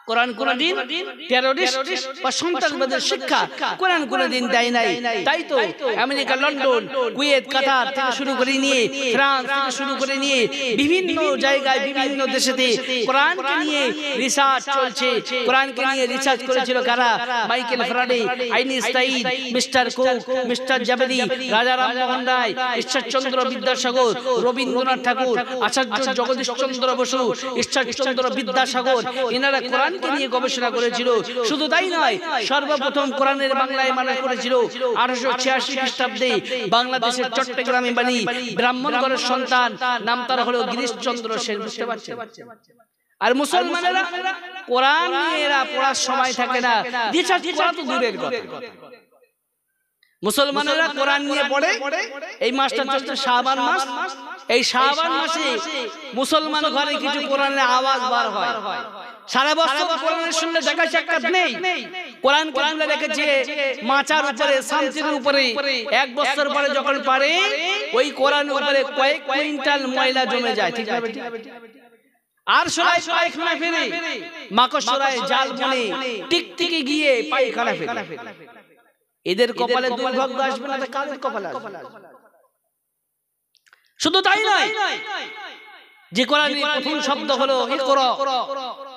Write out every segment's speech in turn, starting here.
কোরআন কোনদিন টেররিস্ট বা সন্ত্রাসবাদের শিক্ষা কোরআন কোনদিন দেয় নাই। তাই তো আমেরিকা, লন্ডন, কুয়েত, কাতার থেকে শুরু করে নিয়ে ফ্রান্স থেকে শুরু করে নিয়ে বিভিন্ন জায়গায় বিভিন্ন দেশেতে কোরআনকে নিয়ে রিসার্চ চলছে। কোরআনকে নিয়ে রিসার্চ করেছিল কারা? Michael Faraday, Einstein, Mister Cook, mister Jaberi, রাজা রামমোহন রায়, ঈশ্বরচন্দ্র বিদ্যাসাগর, রবীন্দ্রনাথ ঠাকুর, আচার্য জগদীশ চন্দ্র বসু, ঈশ্বরচন্দ্র বিদ্যাসাগর, এনারা কোরআনকে নিয়ে গবেষণা করেছিল। শুধু তাই নয়, সর্বপ্রথম কোরআনের বাংলায় মানা করেছিল 1886 খ্রিস্টাব্দে বাংলাদেশের চট্টগ্রামে বাড়ি, ব্রাহ্মণগড়ের সন্তান, নাম তার হলো গিরিশচন্দ্র সেন। বুঝতে পারছেন? আর মুসলমানেরা কোরআন নিয়ে এরা পড়ার সময় থাকে না, রিসার্চ করা তো দূরের কথা। মুসলমানেরা কোরআন নিয়ে পড়ে। এই মাসটা চলছে শাবান মাস। এই শাবান মাসে মুসলমান ঘরে কিছু কোরআনের আওয়াজ বার হয়। সারা বছর কোরআনের শুনলে দেখা সাক্ষাৎ নেই। কোরআন তুলে রেখেছে মাচার উপরে, শান্তির উপরে। এক বছর পরে যখন পারে, ওই কোরআন উপরে কয়েক কুইন্টাল ময়লা জমে যায়। ঠিক আছে? আর সরাই পায়খানা ফেরে, মাকড়সায় জাল বনে টিকটিকি গিয়ে পায়খানা ফেরে। এদের কপালে দুর্ভাগ্য আসবে না, কাদের কপালে আসবে? শুধু তাই নয়, যে কোরআনের প্রথম শব্দ হলো ইকরা,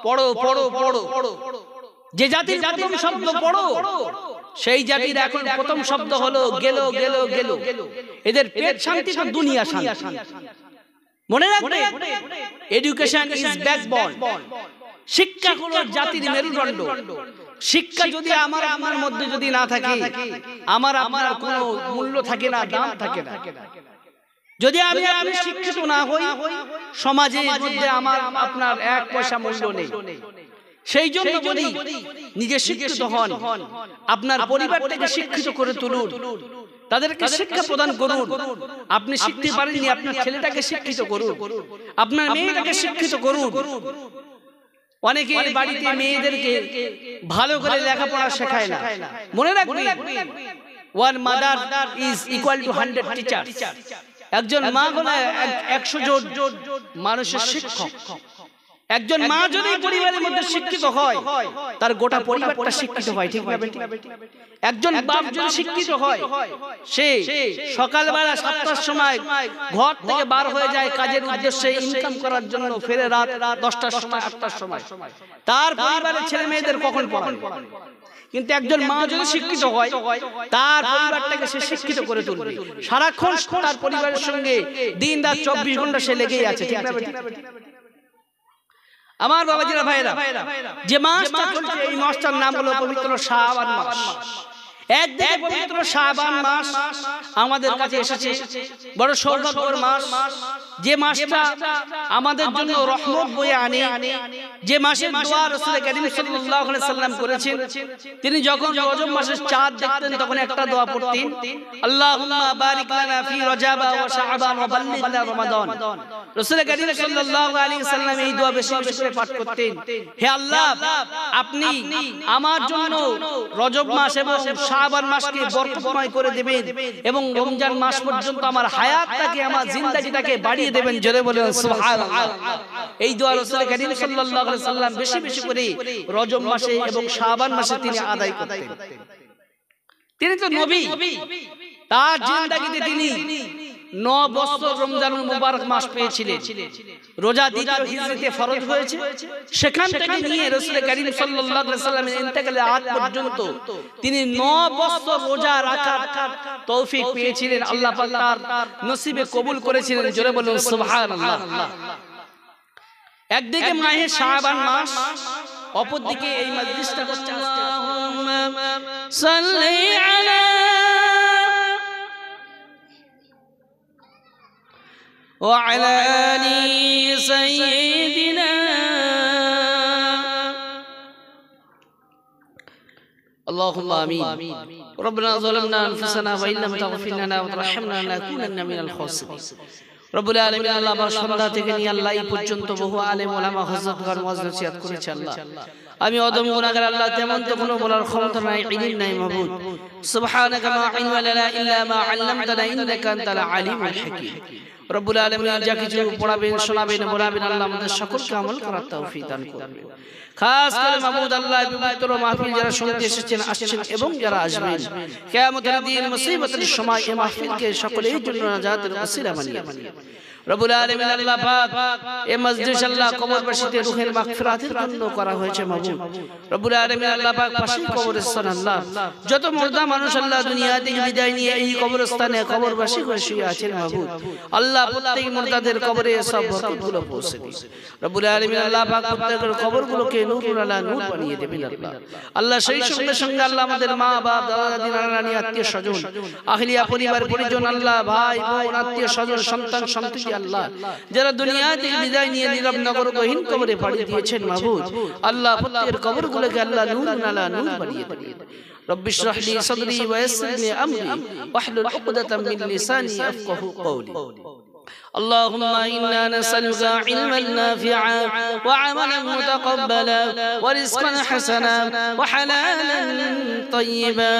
পড়ো পড়ো পড়ো। যে জাতির প্রথম শব্দ পড়ো, সেই জাতির এখন প্রথম শব্দ হলো গেলো গেলো গেলো। এদের পেট শান্তি তো দুনিয়া শান্তি। মনে রাখবে, এডুকেশন ইজ ব্যাকবোন। শিক্ষা হলো জাতির মেরুদণ্ড। শিক্ষা যদি আমার আমার মধ্যে যদি না থাকে, আমার আপনার কোনো মূল্য থাকে না, দাম থাকে না। যদি আমি শিক্ষিত না হই, সমাজের মধ্যে আমার আপনার এক পয়সা মূল্য নেই। সেই জন্য বলি, নিজে শিক্ষিত হন, আপনার পরিবারটাকে শিক্ষিত করে তুলুন, তাদেরকে শিক্ষা প্রদান করুন। আপনি শিখতে পারেননি, আপনার ছেলেটাকে শিক্ষিত করুন, আপনার মেয়েটাকে শিক্ষিত করুন। অনেকে বাড়িতে মেয়েদেরকে ভালো করে লেখাপড়া শেখায় না। মনে রাখবেন, one mother is equal to 100 teachers. একজন মা হলো 100 জন মানুষের শিক্ষক। একজন মা যদি পরিবারের মধ্যে শিক্ষিত হয়, তার গোটা পরিবারটা শিক্ষিত হয়। ঠিক না? একজন বাপ যদি শিক্ষিত হয়, সে সকালবেলা 7টার সময় ঘর থেকে বার হয়ে যায় কাজের উদ্দেশ্যে, ইনকাম করার জন্য, ফেরে রাত 10টার সময়, 8টার সময়। তার পরিবারের ছেলে মেয়েদের কখন পড়াবে? কিন্তু একজন মা যদি শিক্ষিত হয়, তার পরিবারটাকে সে শিক্ষিত করে তুলবে। সারাক্ষণ তার পরিবারের সঙ্গে দিন রাত 24 ঘন্টা সে লেগেই আছে। ঠিক না? আমার বাবাজিরা, ভাইরা, যে মাসটা চলছে, এই মাসটার নাম হলো পবিত্র শাবান মাস। একদিকে পবিত্র শাবান মাস আমাদের কাছে এসেছে, বড় সৌভাগ্যের মাস। যে মাসটা আমাদের জন্য রহমত বয়ে আনে, যে মাসের দোয়া রাসূল কারীম সাল্লাল্লাহু আলাইহি সাল্লাম করেছেন। তিনি যখন রজব মাসের চাঁদ দেখতেন, তখন একটা দোয়া পড়তেন, আল্লাহুম্মা বারিক লানা ফি রজব ওয়া শাবান ওয়া বাল্লিগনা রমাদান। রাসূল কারীম সাল্লাল্লাহু আলাইহি সাল্লাম এই দোয়া বেশি বেশি করে পাঠ করতেন। হে আল্লাহ, আপনি আমার জন্য রজব মাস এবং শাবান মাসকে বরকতময় করে দিবেন, এবং রমজান মাস পর্যন্ত আমার হায়াতটাকে, আমার জিন্দেগিটাকে বাড়িয়ে দেবেন। জোরে বলেন সুবহানাল্লাহ। এই দোয়া রাসূল কারীম সাল্লাল্লাহু আলাইহি সাল্লাম বেশি বেশি করে রজব মাসে এবং শাবান মাসে তিনি আদায় করতেন। তিনি তো নবী, তার জিন্দেগিতে তিনি 9 বছর রমজানুল মুবারক মাস পেয়েছিলেন। রোজা দ্বিতীয় হিজরিতে ফরজ হয়েছে। সেখান থেকে নিয়ে রাসূল কারীম সাল্লাল্লাহু আলাইহি সাল্লামের ইন্তেকালের আগ পর্যন্ত তিনি 9 বছর রোজা রাখার তৌফিক পেয়েছিলেন। আল্লাহ পাক তার নসিবে কবুল করেছিলেন। জোরে বলুন সুবহানাল্লাহ। একদিকে মাহে শাবান মাস, অপরদিকে এই মজলিসটা করছে আল্লাহুম্মা সাল্লি আলা وعلى آل سيدنا اللهم آمين. ربنا ظلمنا أنفسنا وإن لم تغفر لنا وترحمنا لنكونن من الخاسرين. রব্বুল আলামিন, আল্লাহ আমার সন্ধ্যা থেকে নিয়ে আল্লাহ এই পর্যন্ত বহু আলেম ওলামা হযরতগণ ওয়াজ নসিহত করেছে। আল্লাহ, আমি অদম গুনাহগার, আল্লাহ তেমন তো কোনো বলার ক্ষমতা নাই, ইলম নাই মাবুদ। সুবহানাকা মা ইলমা লানা ইল্লা মা আল্লামতানা ইন্নাকা আনতাল আলিমুল হাকীম। রব্বুল আলামিন যা কিছু পড়াবেন শোনাবেন বলাবেন আল্লাহ আমাদের সকলকে আমল করার তৌফিক দান করবেন। খাস করে মাবুদ আল্লাহ পবিত্র মাহফিল যারা শুনতে এসেছেন আসছেন এবং যারা আসবেন কিয়ামতের দিন মুসিবতের সময় এই মাহফিলকে সকলের জন্য নাজাতের ওসিলা বানিয়ে রব্বুল আলামিন আল্লাহ পাক এই মসজিদ আল্লাহ কবরবাসীদের রূহের মাগফিরাতের জন্য করা হয়েছে মাবুদ রব্বুল আলামিন আল্লাহ পাক পাশে কবরস্থান আল্লাহ যত মুর্দা মানুষ আল্লাহ দুনিয়া থেকে বিদায় নিয়ে এই কবরস্থানে কবরবাসী হয়ে শুয়ে আছেন মাবুদ আল্লাহ প্রত্যেক মুর্দাদের কবরে সব বরকতগুলো পৌঁছে দিন রব্বুল আলামিন আল্লাহ পাক প্রত্যেকের কবরগুলোকে নূরুল আলা নূর বানিয়ে দেবেন আল্লাহ আল্লাহ সেই সঙ্গে সঙ্গে আল্লাহ আমাদের মা বাপ দাদা দাদি নানা নানি আত্মীয় স্বজন আহলিয়া পরিবার পরিজন আল্লাহ ভাই বোন আত্মীয় স্বজন সন্তান সন্ততি আল্লাহ যারা দুনিয়া থেকে বিদায় নিয়ে নীরব নগরগহীন কবরে পাড়ি দিয়েছেন মাবুদ আল্লাহ প্রত্যেকের কবরগুলোকে আল্লাহ নূরুল আলা নূর বানিয়ে দেবেন رب اشرح لي صدري ويسر لي امري واحلل عقدة من لساني يفقهوا قولي اللهم إنا نسألك علما نافعا وعملا متقبلا ورزقا حسنا وحلالا طيبا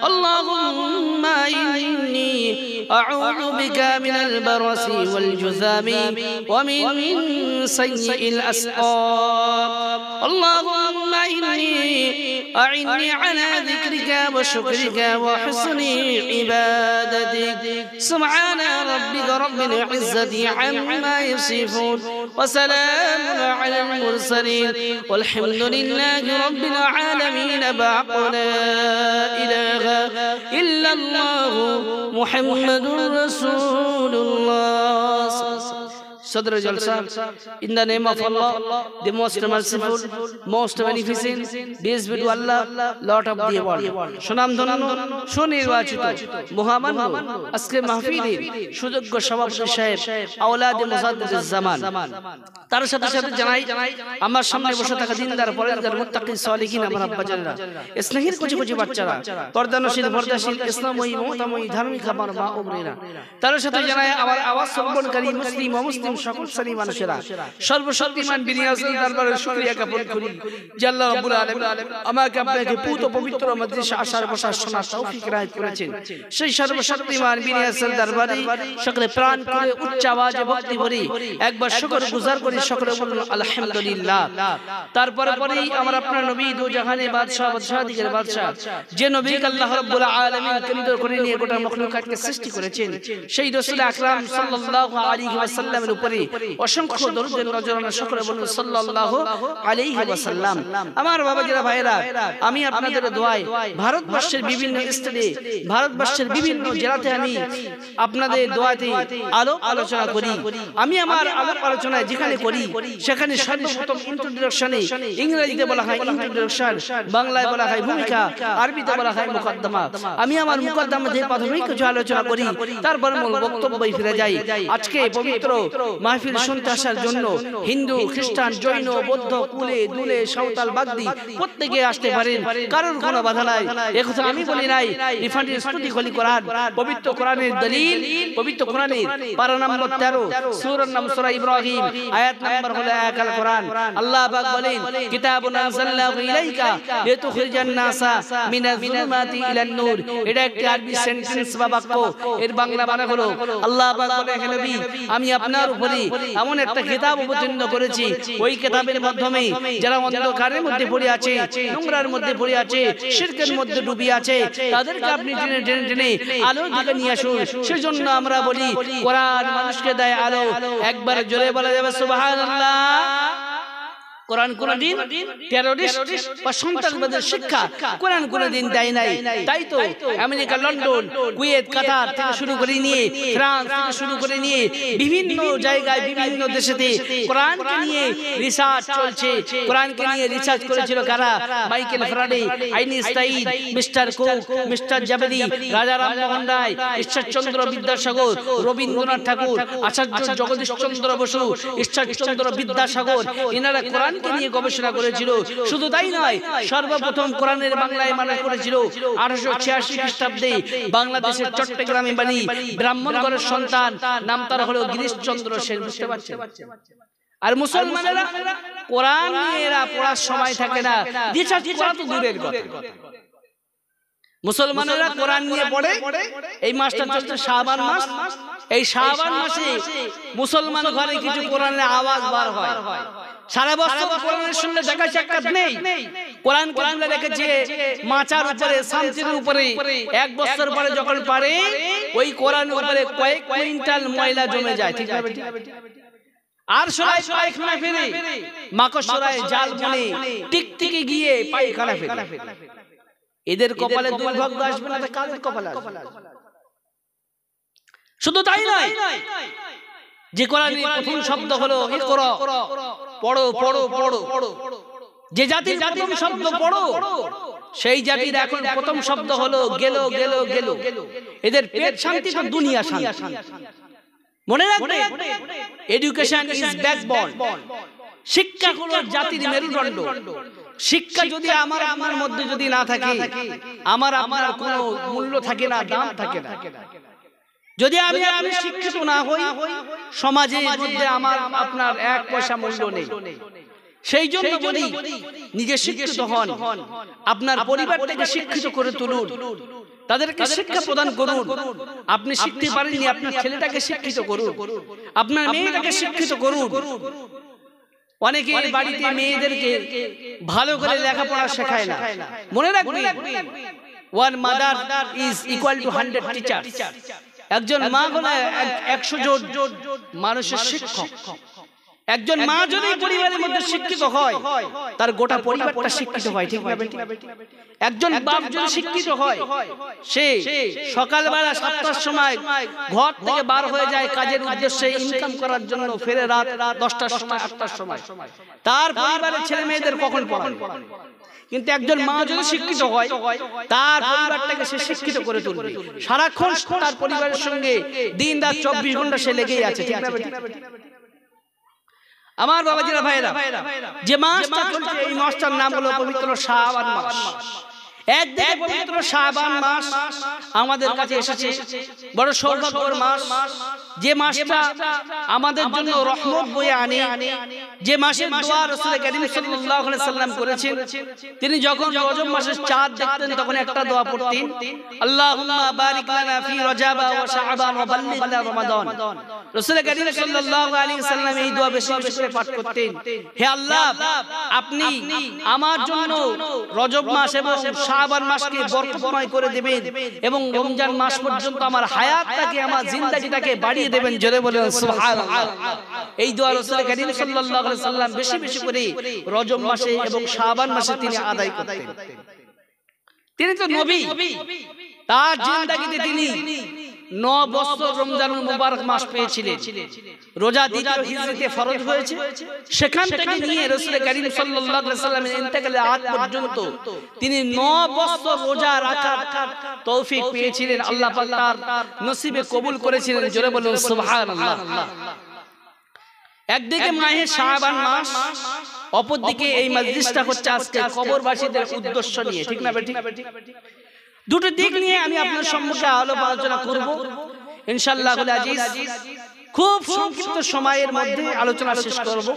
اللهم إني أعوذ بك من البرص والجذام ومن سيء الأسقام اللهم إني أعني على ذكرك وشكرك وحسن عبادتك سبحان ربك رب العزة عما يصفون وسلام على المرسلين والحمد لله رب العالمين بعد لا إله إلا الله محمد رسول الله Sadr Jalsa, in the name of Allah, the most merciful, most beneficent, praise be to Allah, Lord of the world. Shonam Dhanu, Shonirvachit, Muhammad, Aske Mahfilir, Shuduggo Shabab Shahib, Aulad Musaddid Zaman. তার সাথে সাথে জানাই আমার সামনে বসে থাকা দিনদার পরেজগার মুত্তাকি সালিহিন আমার আব্বা জানরা স্নেহের কুচি কুচি বাচ্চারা পর্দানশীল পর্দাশীল ইসলামী মমতাময়ী ধার্মিক আমার মা ও বোনেরা তার সাথে জানাই আমার আওয়াজ শ্রবণকারী মুসলিম ও মুসলিম সকল শ্রেণী মানুষেরা সর্বশক্তিমান বিনিয়াজের দরবারে শুকরিয়া জ্ঞাপন করি যে আল্লাহ রাব্বুল আলামিন আমাকে আপনাকে পুত পবিত্র মজলিসে আসার বসার শোনার তৌফিক রায় করেছেন সেই সর্বশক্তিমান বিনিয়াজের দরবারে সকলে প্রাণ করে উচ্চ আওয়াজে ভক্তি ভরে একবার শুকর গুজার করি সকলে বলুন আলহামদুলিল্লাহ তারপরে পরেই আমার আপনার নবী দু জাহানের বাদশা বাদশাদিকের বাদশা যে নবীকে আল্লাহ রাব্বুল আলামিন কেন্দ্র করে নিয়ে গোটা মাখলুকাতকে সৃষ্টি করেছেন সেই রাসূল আকরাম সাল্লাল্লাহু আলাইহি ওয়াসাল্লামের উপরে অসংখ্য দরুদের নজরানা সকলে বলুন সাল্লাল্লাহু আলাইহি ওয়াসাল্লাম আমার বাবাজিরা ভাইরা আমি আপনাদের দোয়ায় ভারতবর্ষের বিভিন্ন স্টেটে ভারতবর্ষের বিভিন্ন জেলাতে আমি আপনাদের দোয়াতে আলোচনা করি আমি আমার আলোচনায় যেখানে করি সেখানে সর্বপ্রথম ইন্ট্রোডাকশনে ইংরেজিতে বলা হয় ইন্ট্রোডাকশন বাংলায় বলা হয় ভূমিকা আরবিতে বলা হয় মুকদ্দমা আমি আমার মুকদ্দমাতে প্রাথমিক কিছু আলোচনা করি তারপর মূল বক্তব্যে ফিরে যাই আজকে পবিত্র মাহফিল শুনতে আসার জন্য হিন্দু খ্রিস্টান জৈন বৌদ্ধ কুলে দুলে সাঁওতাল বাগদি প্রত্যেকে আসতে পারেন কারোর কোনো বাধা নাই একথা আমি বলি নাই রিফান্ডের স্তুতি খলি কোরআন পবিত্র কোরআনের দলিল পবিত্র কোরআনের পারা নম্বর 13 সূরার নাম সূরা ইব্রাহিম আয়াত নাম্বার হলো আয়াতুল কোরআন আল্লাহ পাক বলেন কিতাবুন আনজালনাহু ইলাইকা লিতুখরিজান নাসা মিনাজ যুলুমাতি ইলান নূর এটা একটা আরবি সেন্টেন্স বা বাক্য এর বাংলা মানে হলো আল্লাহ পাক বলেন হে নবী আমি আপনার উপরে এমন একটা কিতাব অবতীর্ণ করেছি ওই কিতাবের মাধ্যমে যারা অন্ধকারের মধ্যে পড়ে আছে নোংরার মধ্যে পড়ে আছে শিরকের মধ্যে ডুবে আছে তাদেরকে আপনি টেনে টেনে আলোর দিকে নিয়ে আসুন সেজন্য আমরা বলি কোরআন মানুষকে দেয় আলো একবার জোরে বলা যাবে সুবহানাল্লাহ কোরআন কোনদিন টেররিস্ট বা সন্ত্রাসবাদের শিক্ষা কোরআন কোনদিন দেয় নাই তাই তো আমেরিকা লন্ডন কুয়েত কাতার থেকে শুরু করে নিয়ে ফ্রান্স থেকে শুরু করে নিয়ে বিভিন্ন জায়গায় বিভিন্ন দেশেতে কোরআনকে নিয়ে রিসার্চ চলছে কোরআনকে নিয়ে রিসার্চ করেছিল কারা Michael Faraday Einstein Mister Cook Mister জাবেদি রাজা রামমোহন রায় ঈশ্বরচন্দ্র বিদ্যাসাগর রবীন্দ্রনাথ ঠাকুর আচার্য জগদীশ চন্দ্র বসু ঈশ্বরচন্দ্র বিদ্যাসাগর এনারা কোরআন নিয়ে গবেষণা করেছিল শুধু তাই নয় সর্বপ্রথম কোরআনের বাংলায় মানা করেছিল 1886 খ্রিস্টাব্দে বাংলাদেশের চট্টগ্রামে বাণী ব্রাহ্মণগড়ের সন্তান নাম তার হলো গিরিশচন্দ্র সেন বুঝতে পারছেন আর মুসলমানেরা কোরআন নিয়ে এরা পড়ার সময় থাকে না রিসার্চ করা তো দূরের কথা মুসলমানেরা কোরআন নিয়ে পড়ে। এই মাসটা চলছে শাবান মাস। এই শাবান মাসে মুসলমান ঘরে কিছু কোরআনের আওয়াজ বার হয়। সারা বছর কোরআনের শুনলে দেখা সাক্ষাৎ নেই। কোরআন তুলে রেখেছে মাচার উপরে, শান্তির উপরে। এক বছর পরে যখন পারে ওই কোরআন উপরে কয়েক কুইন্টাল ময়লা জমে যায়। ঠিক আছে? আর সরাই পায়খানা ফেরে, মাকড়সায় জাল বুনে টিকটিকি গিয়ে পায়খানা ফেরে। এদের কপালে দুর্ভাগ্য আসবে না, কাদের কপালে আসবে? শুধু তাই নয়, যে কোরআনের প্রথম শব্দ হলো ইকরা, পড়ো পড়ো পড়ো। যে জাতির প্রথম শব্দ পড়ো, সেই জাতির এখন প্রথম শব্দ হলো গেল গেল গেল। এদের পেট শান্তি তো দুনিয়া শান্তি। মনে রাখবে, এডুকেশন ইজ ব্যাকবোন। শিক্ষা হলো জাতির মেরুদণ্ড। শিক্ষা যদি আমার আমার মধ্যে যদি না থাকে, আমার আমার কোনো মূল্য থাকে না, দাম থাকে না। যদি আমি শিক্ষিত না হই, সমাজের মধ্যে আমার আপনার এক পয়সা মূল্য নেই। সেই জন্য বলি, নিজে শিক্ষিত হন, আপনার পরিবারটাকে শিক্ষিত করে তুলুন, তাদেরকে শিক্ষা প্রদান করুন। আপনি শিখতে পারেননি, আপনার ছেলেটাকে শিক্ষিত করুন, আপনার মেয়েটাকে শিক্ষিত করুন। অনেকে বাড়িতে মেয়েদেরকে ভালো করে লেখাপড়া শেখায় না। মনে রাখবেন, one mother is equal to 100 teachers. একজন মা হলো 100 জন মানুষের শিক্ষক। একজন মা যদি পরিবারের মধ্যে শিক্ষিত হয়, তার গোটা পরিবারটা শিক্ষিত হয়। ঠিক না? একজন বাপ যদি শিক্ষিত হয়, সে সকালবেলা 7টার সময় ঘর থেকে বার হয়ে যায় কাজের উদ্দেশ্যে, ইনকাম করার জন্য, ফেরে রাত 10টার সময়, 8টার সময়। তার পরিবারের ছেলে মেয়েদের কখন পড়াবে? কিন্তু একজন মা যদি শিক্ষিত হয়, তার পরিবারটাকে সে শিক্ষিত করে তুলবে। সারাক্ষণ তার পরিবারের সঙ্গে দিন রাত 24 ঘন্টা সে লেগেই আছে। ঠিক না? আমার বাবাজিরা ভাইরা, যে মাসটা চলছে, এই মাসটার নাম হলো পবিত্র শাবান মাস। একদিকে পবিত্র শাবান মাস আমাদের কাছে এসেছে, বড় সৌভাগ্যের মাস। যে মাসটা আমাদের জন্য রহমত বয়ে আনে, যে মাসের দোয়া রাসূল কারীম সাল্লাল্লাহু আলাইহি সাল্লাম করেছেন। তিনি যখন রজব মাসের চাঁদ দেখতেন, তখন একটা দোয়া পড়তেন, আল্লাহুম্মা বারিক লানা ফি রজব ওয়া শাবান ওয়া বাল্লিগনা রমাদান। রাসূল কারীম সাল্লাল্লাহু আলাইহি সাল্লাম এই দোয়া বেশি বেশি করে পাঠ করতেন। হে আল্লাহ, আপনি আমার জন্য রজব মাস এবং শাবান মাসকে বরকতময় করে দিবেন, এবং রমজান মাস পর্যন্ত আমার হায়াতটাকে, আমার জিন্দেগিটাকে বাড়িয়ে দেবেন। জোরে বলেন সুবহানাল্লাহ। এই দোয়া রাসূল কারীম সাল্লাল্লাহু আলাইহি সাল্লাম বেশি বেশি করে রজব মাসে এবং শাবান মাসে তিনি আদায় করতেন। তিনি তো নবী, তার জিন্দেগিতে তিনি 9 বছর রমজানুল মুবারক মাস পেয়েছিলেন। রোজা দ্বিতীয় হিজরিতে ফরজ হয়েছে। সেখান থেকে নিয়ে রাসূল কারীম সাল্লাল্লাহু আলাইহি সাল্লামের ইন্তেকালের আগ পর্যন্ত তিনি 9 বছর রোজা রাখার তৌফিক পেয়েছিলেন। আল্লাহ পাক তার নসিবে কবুল করেছিলেন। জোরে বলুন সুবহানাল্লাহ। একদিকে মাহে শাবান মাস, অপরদিকে এই মজলিসটা হচ্ছে আজকে কবরবাসীদের উদ্দেশ্য নিয়ে। ঠিক না? ঠিক। দুটো দিক নিয়ে আমি আপনার সম্মুখে আলোচনা করব ইনশাআল্লাহ আজিজ। খুব সংক্ষিপ্ত সময়ের মধ্যে আলোচনা শেষ করব।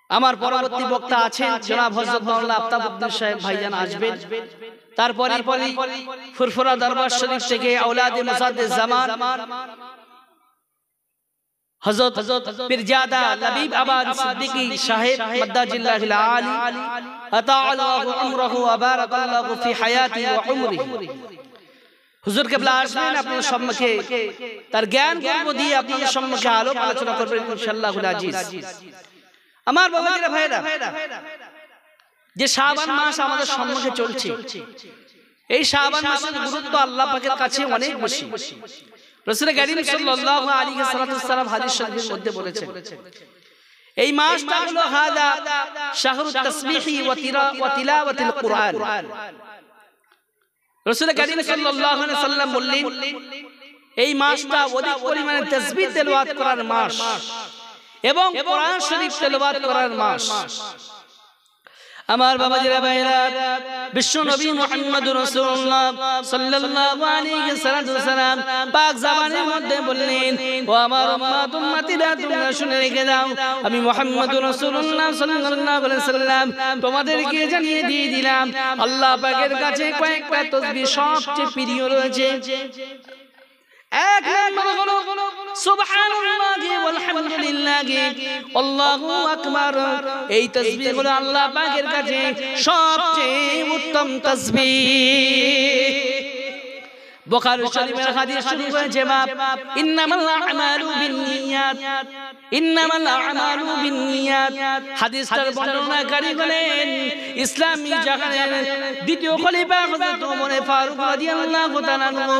আমার পরবর্তী বক্তা আছেন জনাব হযরত মাওলানা আফতাবউদ্দিন সাহেব ভাইজান আসবেন। তারপরে ফুরফুরা দরবার শরীফ থেকে আওলাদে মুসাদ্দিদ জামান হযরত পীরজাদা লবিব আবাদ সিদ্দিকী সাহেব মাদ্দাজিল্লাহিল আলী আতাআল্লাহু উমরাহু ওয়া বারাকাল্লাহু ফি হায়াতি ওয়া উমরিহি। হুজুর কেবলা আসবেন আপনাদের সম্মুখে, তার জ্ঞান গর্ব দিয়ে আপনাদের সম্মুখে আলোচনা করবেন ইনশাআল্লাহ আজিজ। আমার বাবাজিরা ভাইরা, যে শাবান মাস আমাদের সম্মুখে চলছে, এই শাবান মাসের গুরুত্ব আল্লাহ পাকের কাছে অনেক বেশি। রাসূল কারীম সাল্লাল্লাহু আলাইহি ওয়াসাল্লাম হাদিস শরীফের মধ্যে বলেছেন, এই মাসটা হলো হাদা শাহরুত তাসবিহি ওয়া তিলাওয়াতিল কুরআন। রাসূল কারীম সাল্লাল্লাহু আলাইহি ওয়াসাল্লাম বললেন, এই মাসটা অধিক পরিমাণে তাসবিহ তেলাওয়াত করার মাস এবং কোরআন শরীফ তেলাওয়াত করার মাস। আমার বাবাজিরা ভাইরা, বিশ্ব নবী মুহাম্মদুর রাসূলুল্লাহ সাল্লাল্লাহু আলাইহি সাল্লাম পাক জবানের মধ্যে বললেন, ও আমার উম্মত উম্মতিরা, তোমরা শুনে রেখে দাও, আমি মুহাম্মদুর রাসূলুল্লাহ সাল্লাল্লাহু আলাইহি সাল্লাম তোমাদেরকে জানিয়ে দিয়ে দিলাম, আল্লাহ পাকের কাছে কয়েকটা তাসবিহ সবচেয়ে প্রিয় রয়েছে। এক নম্বর হলো সুবহানাল্লাহি ওয়াল হামদুলিল্লাহি আল্লাহু আকবার। এই তাসবিহ হলো আল্লাহ পাকের কাছে সবচেয়ে উত্তম তাসবিহ। বুখারী শরীফের হাদিস শুরু হয়েছে বাপ, ইন্নামাল আমালু বিন্নিয়াত, ইন্নামাল আমালু বিন্নিয়াত। হাদিসটার বর্ণনাকারী হলেন ইসলামী জাহানের দ্বিতীয় খলিফা হযরত ওমর ফারুক রাদিয়াল্লাহু তাআলা আনহু।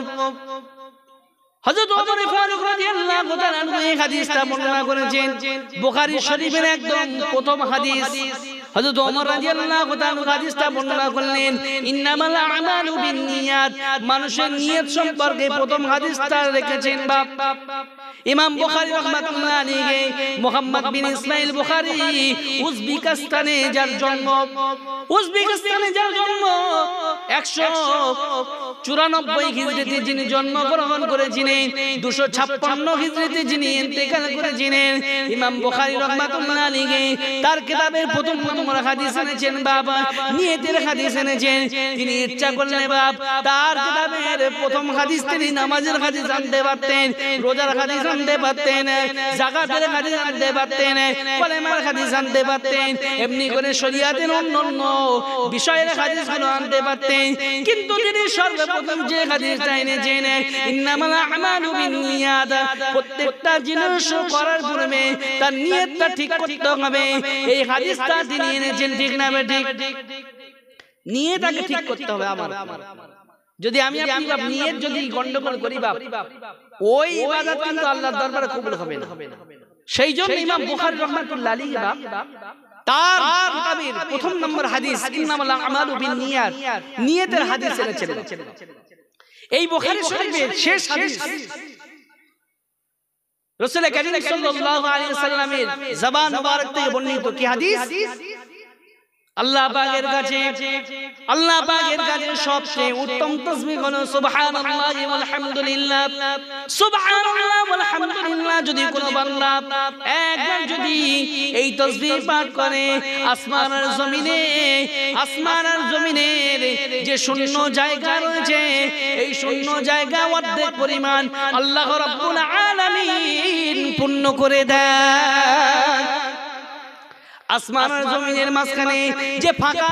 হযরত ওমর ফারুক রাদিয়াল্লাহু তাআলা আনহু এই হাদিসটা বর্ণনা করেছেন। বুখারী শরীফের একদম প্রথম হাদিস। হযরত ওমর রাদিয়াল্লাহু তাআলা হাদিসটা বর্ণনা করলেন, ইন্নামাল আমালু বিন্নিয়াত। মানুষের নিয়ত সম্পর্কে প্রথম হাদিসটা রেখেছেন বাপ ইমাম বুখারী রাহমাতুল্লাহ আলাইহি। মুহাম্মদ বিন ইসমাইল বুখারী উজবেকিস্তানে যার জন্ম, উজবেকিস্তানে যার জন্ম 194 হিজরিতে যিনি জন্মগ্রহণ করেছিলেন, 256 হিজরিতে যিনি ইন্তেকাল করেছিলেন, ইমাম বুখারী রাহমাতুল্লাহ আলাইহি তার কিতাবের প্রথম হাদিস এনেছেন বাবা, নিয়তের হাদিস এনেছেন। তিনি ইচ্ছা করলে বাপ তার কিতাবের প্রথম হাদিস তিনি নামাজের হাদিস আনতে পারতেন, রোজার হাদিস আনতে পারতেন, যাকাতের হাদিস আনতে পারতেন, কলেমার হাদিস আনতে পারতেন, এমনি করে শরীয়তের অন্যান্য বিষয়ের হাদিসগুলো আনতে পারতেন। কিন্তু তিনি সর্বপ্রথম যে হাদিসটা এনেছেন, ইন্নামাল আমালু বিন্নিয়াত, প্রত্যেকটা জিনিস করার পূর্বে তার নিয়তটা ঠিক করতে হবে। এই হাদিসটা তিনি এনেছেন, ঠিক না ঠিক? নিয়তটাকে ঠিক করতে হবে আমার। যদি আমি আপনি বাপ নিয়ত যদি গন্ডগোল করি বাপ, ওই ইবাদত কিন্তু আল্লাহর দরবারে কবুল হবে না। সেই জন্য ইমাম বুখারী রাহমাতুল্লাহ আলাইহি বাপ তার কিতাবের প্রথম নম্বর হাদিস ইন্নামাল আমালু বিন্নিয়াত, নিয়তের হাদিস এনেছেন। এই বুখারী শরীফের শেষ হাদিস রাসূল কারীম সাল্লাল্লাহু আলাইহি ওয়াসাল্লামের জবান মুবারক থেকে বর্ণিত কি হাদিস? আল্লাহ পাকের কাছে সবচেয়ে উত্তম তাসবিহ হলো সুবহানাল্লাহি ওয়াল হামদুলিল্লাহ। সুবহানাল্লাহ ওয়াল হামদুলিল্লাহ যদি কোন বান্দা একবার যদি এই তাসবিহ পাঠ করে, আসমান আর জমিনের যে শূন্য জায়গা রয়েছে, এই শূন্য জায়গা অর্ধেক পরিমাণ আল্লাহ রাব্বুল আলামিন পূর্ণ করে দেয়। আসমান আর জমিনের মাঝখানে যে ফাঁকা